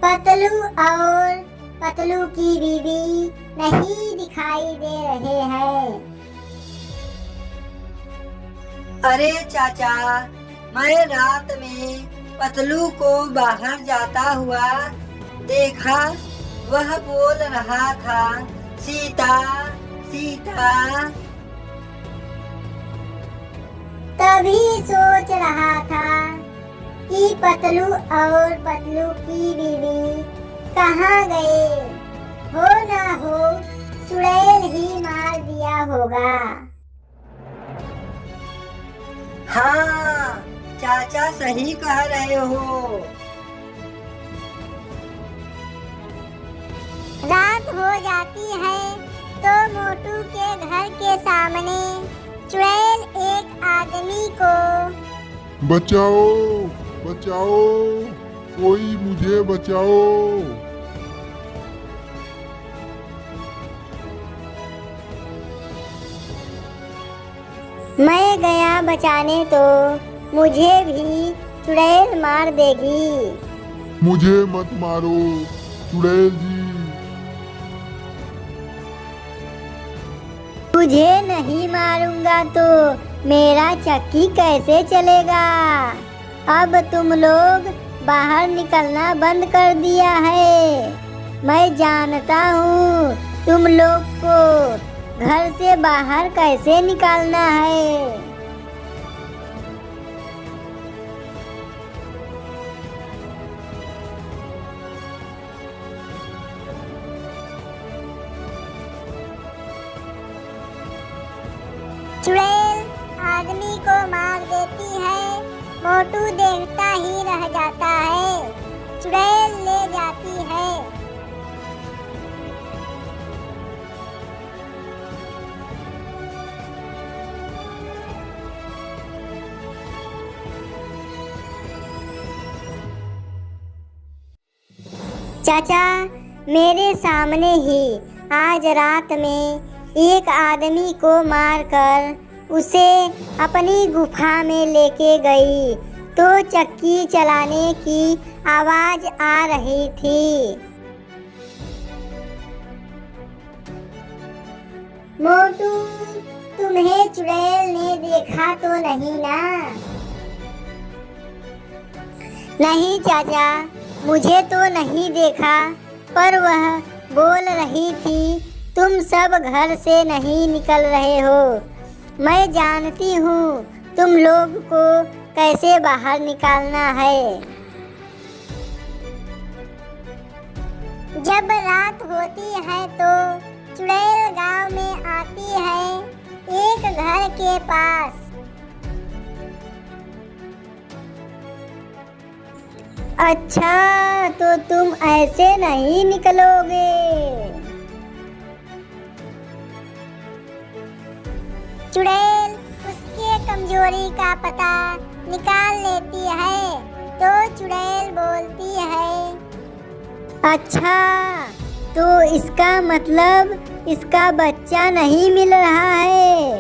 पतलू और पतलू की बीवी नहीं दिखाई दे रहे हैं। अरे चाचा, मैं रात में पतलू को बाहर जाता हुआ देखा। वह बोल रहा था, सीता सीता। तभी सोच रहा था कि पतलू और पतलू की बीवी कहाँ गए। हो ना हो चुड़ैल ही मार दिया होगा। हाँ, चाचा सही कह रहे हो। रात हो जाती है तो मोटू के घर के सामने चुड़ैल एक आदमी को बचाओ बचाओ, कोई मुझे बचाओ। मैं गया बचाने तो मुझे भी चुड़ैल मार देगी। मुझे मत मारो चुड़ैल जी। तुझे नहीं मारूंगा तो मेरा चक्की कैसे चलेगा। अब तुम लोग बाहर निकलना बंद कर दिया है। मैं जानता हूँ तुम लोग को घर से बाहर कैसे निकालना है। चुड़ैल आदमी को मार देती है। मोटू देखता ही रह जाता है। चुड़ैल ले जाती है। चाचा, मेरे सामने ही आज रात में एक आदमी को मारकर उसे अपनी गुफा में लेके गई तो चक्की चलाने की आवाज आ रही थी। मोटू, तुम्हें चुड़ैल ने देखा तो नहीं ना? नहीं चाचा, मुझे तो नहीं देखा, पर वह बोल रही थी तुम सब घर से नहीं निकल रहे हो। मैं जानती हूँ तुम लोग को कैसे बाहर निकालना है। जब रात होती है तो चुड़ैल गांव में आती है एक घर के पास। अच्छा, तो तुम ऐसे नहीं निकलोगे। चुड़ैल उसके कमजोरी का पता निकाल लेती है तो चुड़ैल बोलती है, अच्छा, तो इसका मतलब इसका बच्चा नहीं मिल रहा है।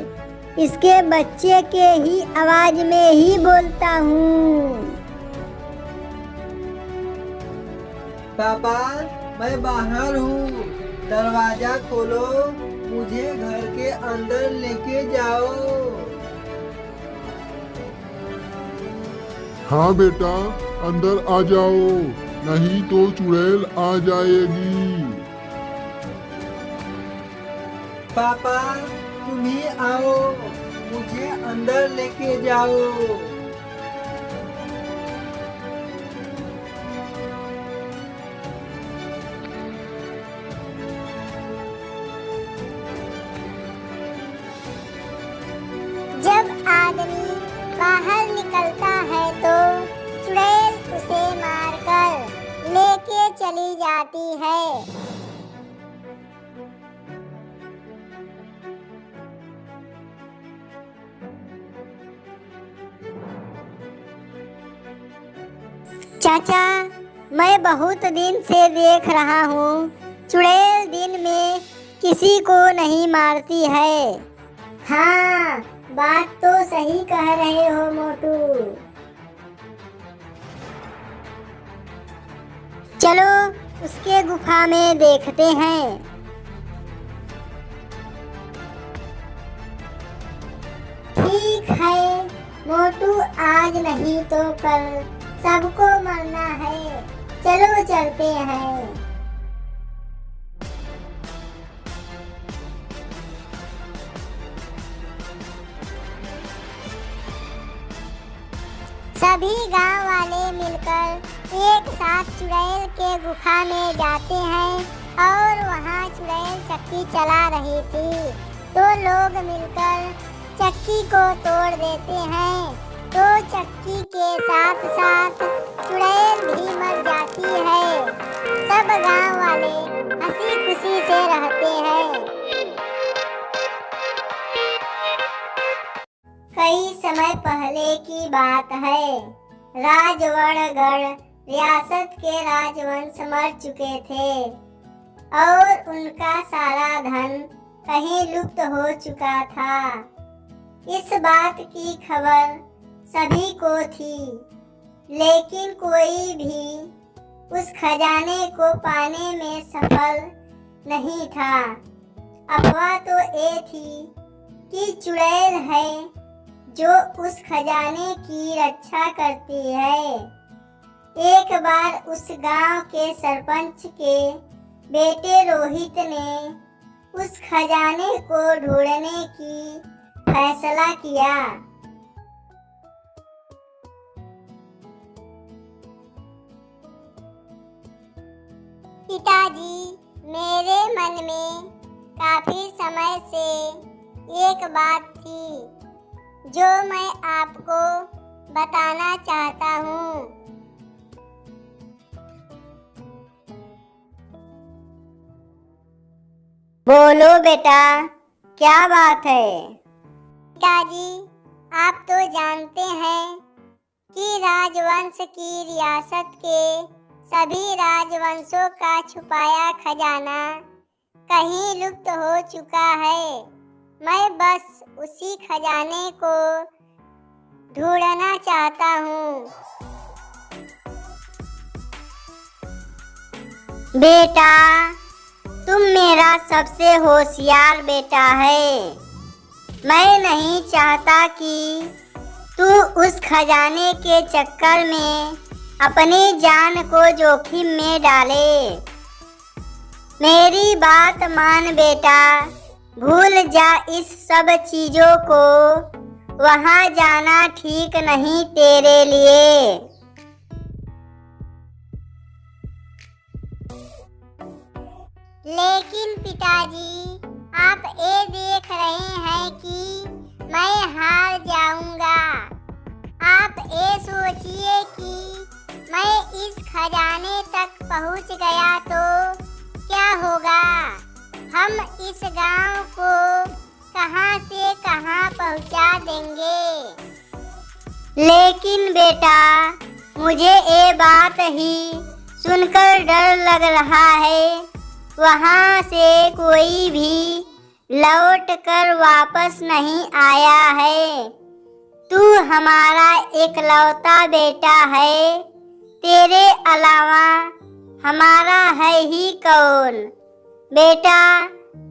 इसके बच्चे के ही आवाज में ही बोलता हूँ। पापा, मैं बाहर हूँ, दरवाजा खोलो, मुझे घर के अंदर लेके जाओ। हाँ बेटा, अंदर आ जाओ, नहीं तो चुड़ैल आ जाएगी। पापा, तुम ही आओ, मुझे अंदर लेके जाओ। जब आदमी बाहर निकलता है तो चुड़ैल उसे मारकर लेके चली जाती है। चाचा, मैं बहुत दिन से देख रहा हूँ चुड़ैल दिन में किसी को नहीं मारती है। हाँ, बात तो सही कह रहे हो मोटू। चलो उसके गुफा में देखते हैं। ठीक है मोटू, आज नहीं तो कल सबको मरना है, चलो चलते हैं। सभी गांव वाले मिलकर एक साथ चुड़ैल के गुफा में जाते हैं और वहां चुड़ैल चक्की चला रही थी, तो लोग मिलकर चक्की को तोड़ देते हैं, तो चक्की के साथ साथ चुड़ैल भी मर जाती है। सब गांव वाले हंसी खुशी से रहते हैं। कई समय पहले की बात है, राजवड़गढ़ रियासत के राजवंश मर चुके थे और उनका सारा धन कहीं लुप्त हो चुका था। इस बात की खबर सभी को थी, लेकिन कोई भी उस खजाने को पाने में सफल नहीं था। अफवाह तो ये थी कि चुड़ैल है जो उस खजाने की रक्षा करती है। एक बार उस गांव के सरपंच के बेटे रोहित ने उस खजाने को ढूंढने की फैसला किया। पिताजी, मेरे मन में काफी समय से एक बात थी जो मैं आपको बताना चाहता हूँ। बोलो बेटा, क्या बात है? पिताजी, आप तो जानते हैं कि राजवंश की रियासत के सभी राजवंशों का छुपाया खजाना कहीं लुप्त हो चुका है। मैं बस उसी खजाने को ढूंढना चाहता हूँ। बेटा, तुम मेरा सबसे होशियार बेटा है। मैं नहीं चाहता कि तू उस खजाने के चक्कर में अपनी जान को जोखिम में डाले। मेरी बात मान बेटा, भूल जा इस सब चीजों को। वहां जाना ठीक नहीं तेरे लिए। लेकिन पिताजी, आप ये देख रहे हैं कि मैं हार जाऊंगा। आप ये सोचिए कि मैं इस खजाने तक पहुंच गया तो क्या होगा? हम इस गांव को कहां से कहां पहुंचा देंगे। लेकिन बेटा, मुझे ये बात ही सुनकर डर लग रहा है। वहां से कोई भी लौट कर वापस नहीं आया है। तू हमारा एकलौता बेटा है। तेरे अलावा हमारा है ही कौन? बेटा,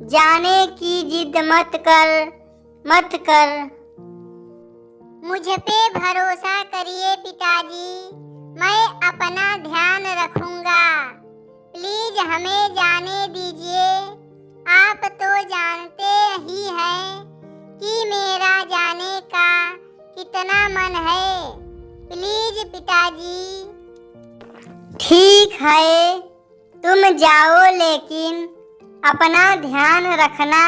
जाने की जिद मत कर। मुझ पे भरोसा करिए पिताजी, मैं अपना ध्यान रखूंगा। प्लीज हमें जाने दीजिए। आप तो जानते ही हैं कि मेरा जाने का कितना मन है। प्लीज पिताजी। ठीक है, तुम जाओ, लेकिन अपना ध्यान रखना।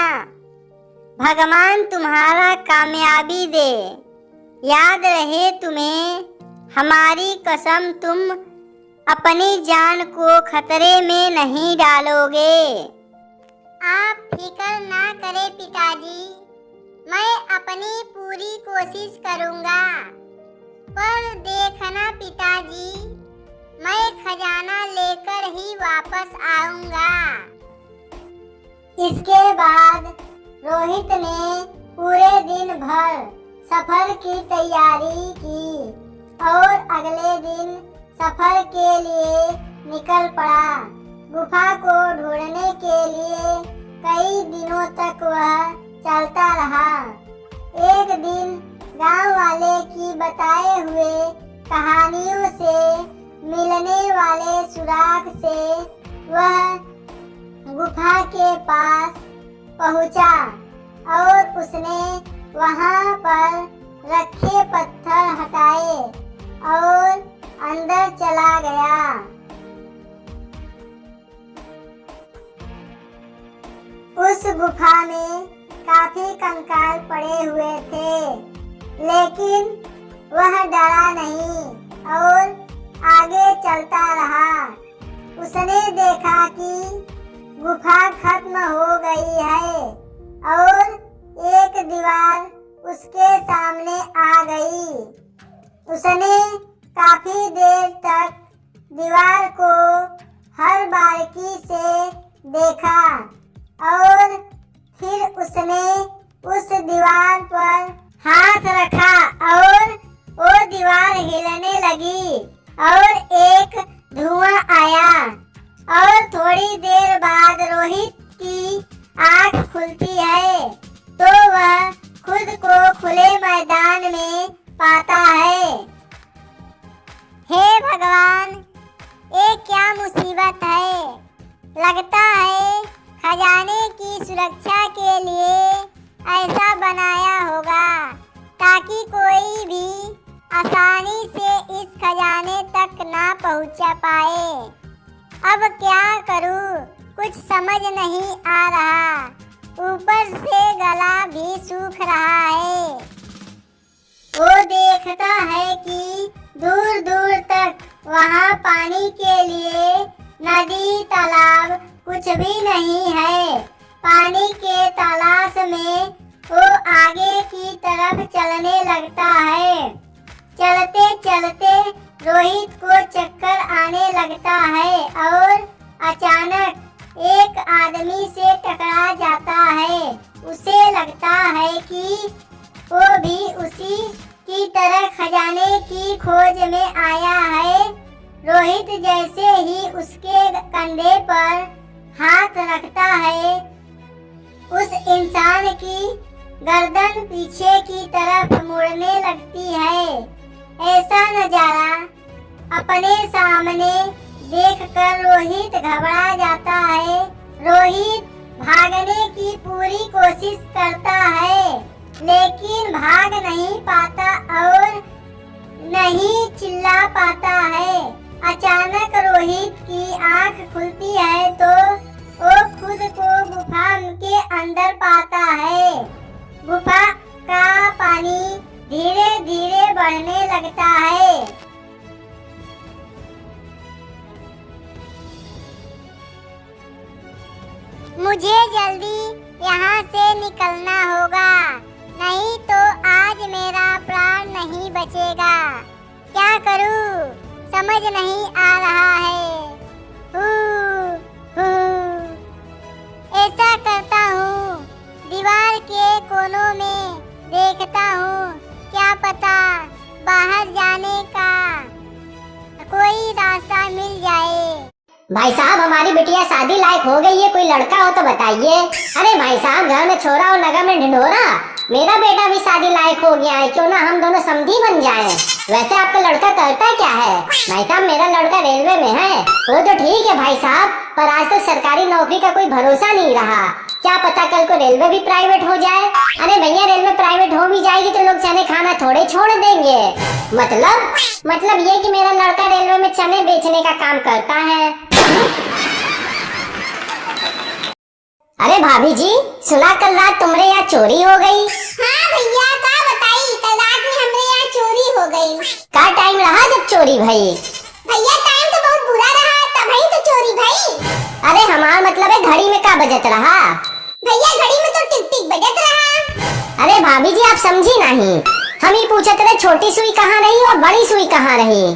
भगवान तुम्हारा कामयाबी दे। याद रहे तुम्हें, हमारी कसम, तुम अपनी जान को खतरे में नहीं डालोगे। आप फिक्र ना करें पिताजी, मैं अपनी पूरी कोशिश करूंगा। पर देखना पिताजी, मैं खजाना लेकर ही वापस आऊंगा। इसके बाद रोहित ने पूरे दिन भर सफर की तैयारी की और अगले दिन सफर के लिए निकल पड़ा। गुफा को ढूंढने के लिए कई दिनों तक वह चलता रहा। एक दिन गांव वाले की बताए हुए कहानियों से मिलने वाले सुराग से वह गुफा के पास पहुंचा और उसने वहां पर रखे पत्थर हटाए और अंदर चला गया। उस गुफा में काफी कंकाल पड़े हुए थे, लेकिन वह डरा नहीं और आगे चलता रहा। उसने देखा कि गुफा खत्म हो गई है और एक दीवार उसके सामने आ गई। उसने काफी देर तक दीवार को हर बारीकी से देखा और फिर उसने उस दीवार पर हाथ रखा और वो दीवार हिलने लगी और एक धुआं आया और थोड़ी देर बाद रोहित की आँख खुलती है तो वह खुद को खुले मैदान में पाता है। हे भगवान, ये क्या मुसीबत है। लगता है खजाने की सुरक्षा के लिए ऐसा बनाया होगा ताकि कोई भी आसानी से इस खजाने तक ना पहुंच पाए। अब क्या करूं, कुछ समझ नहीं आ रहा। ऊपर से गला भी सूख रहा है। वो देखता है कि दूर दूर तक वहाँ पानी के लिए नदी तालाब कुछ भी नहीं है। पानी के तलाश में वो आगे की तरफ चलने लगता है। चलते चलते रोहित को चक्कर आने लगता है और अचानक एक आदमी से टकरा जाता है। उसे लगता है कि वो भी उसी की तरह खजाने की खोज में आया है। रोहित जैसे ही उसके कंधे पर हाथ रखता है, उस इंसान की गर्दन पीछे की तरफ मुड़ने लगती है। ऐसा नजारा अपने सामने देखकर रोहित घबरा जाता है। रोहित भागने की पूरी कोशिश करता है, लेकिन भाग नहीं पाता और नहीं चिल्ला पाता है। अचानक रोहित की आंख खुलती है तो वो खुद को गुफा के अंदर पाता है। गुफा का पानी धीरे धीरे बढ़ने लगता है। मुझे जल्दी यहाँ से निकलना होगा, नहीं तो आज मेरा प्राण नहीं बचेगा। क्या करूँ समझ नहीं आ रहा है। ऐसा करता हूँ, दीवार के कोनों में देखता हूँ, क्या पता बाहर जाने का कोई रास्ता मिल जाए। भाई साहब, हमारी बिटिया शादी लायक हो गई है, कोई लड़का हो तो बताइए। अरे भाई साहब, घर में छोरा और नगर में ढिंढोरा। मेरा बेटा भी शादी लायक हो गया है, क्यों ना हम दोनों समधी बन जाएं। वैसे आपका लड़का करता क्या है? भाई साहब, मेरा लड़का रेलवे में है। वो तो ठीक है भाई साहब, पर आज तक सरकारी नौकरी का कोई भरोसा नहीं रहा। क्या पता कल को रेलवे भी प्राइवेट हो जाए। अरे भैया, रेलवे प्राइवेट हो भी जाएगी तो लोग चने खाना थोड़े छोड़ देंगे। मतलब ये कि मेरा लड़का रेलवे में चने बेचने का काम करता है। अरे भाभी जी, सुना कल रात तुम्हारे यहाँ चोरी हो गई? हाँ भैया, क्या बताई, कल रात में हमारे यहाँ चोरी हो गई। क्या टाइम रहा जब चोरी भई? भैया, टाइम तो बहुत बुरा रहा, तभी तो चोरी भई। अरे हमारा मतलब है घड़ी में क्या बजत रहा? भैया, घड़ी में तो टिक टिक बजत रहा। अरे भाभी जी, आप समझी नहीं। हम ही पूछते रहे छोटी सुई कहाँ रही और बड़ी सुई कहाँ रही।